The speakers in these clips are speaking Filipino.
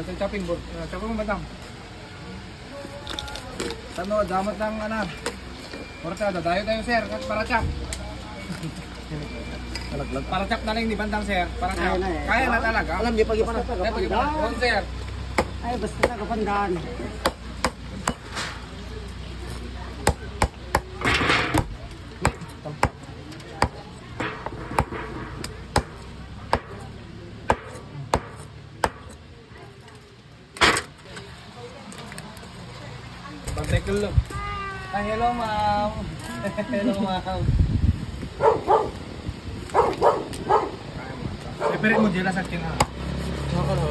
sa chopping board. Chopping mo madam. Tano, damat ng ano. Porta, dadayo tayo sir, para chop. Para chop na lang ni bandang sir, para chop. Kaya na talaga. Alam niyo pag-ipan na. Pag-ipan sir. Ay, basta na kapandaan. Pag-take look. Ay, hello ma'am. Hello ma'am. Ipirit mo dila sa akin ha. Ako na.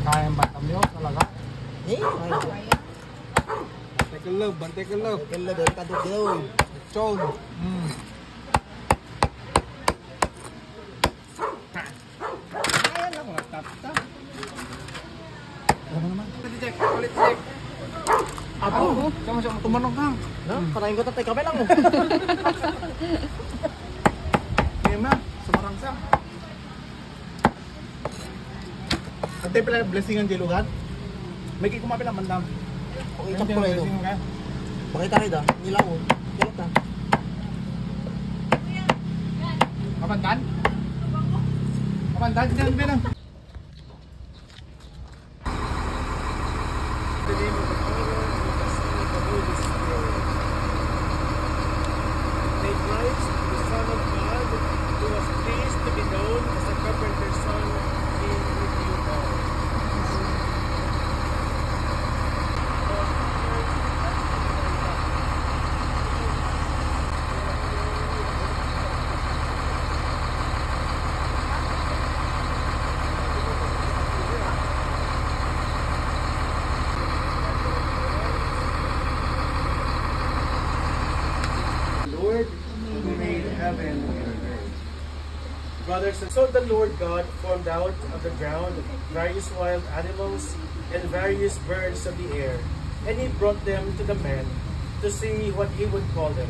Kayang batam yun talaga. Kaya. Take a look, take a look. Kaya doon ka doon. Chon. Ayan lang, tap-tap. Ano naman? Check, ulit check. Ako? Kamu siya tumanong kang. Patayin ko tatay, kamay lang mo. Ngayon na, sumarang siya. Ante pala blessing ang dilugan. May kikumapin ang mandam. Okay, tap ko na ito. Makita kayo da, nilaw mo. Yalat na. Kapandan? Kapandan, dyan ba lang? May Christ, the Son of God, who was pleased to be known as a carpenter's son, be with you all. Lord, who made heaven and earth. Brothers, and so the Lord God formed out of the ground various wild animals and various birds of the air, and he brought them to the man to see what he would call them.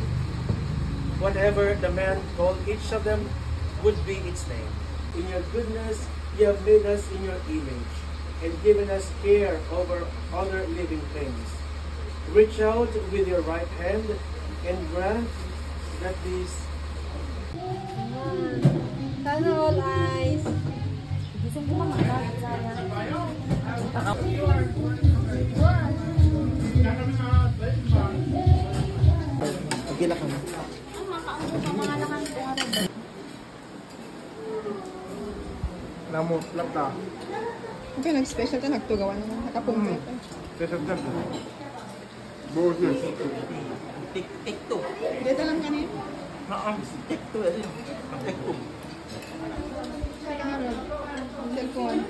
Whatever the man called each of them would be its name. In your goodness, you have made us in your image, and given us care over other living things. Reach out with your right hand and grant that these Sana all eyes. Gusto ko mamagal. Pagkila ka mo. Namot lang ta. Okay, nag-special ka, nagtugawan naman. Nakapumpit. Special ka. Buhos na. Tik-tik-to. Dito lang kanina. Tik-to. Tik-to. Cellphone.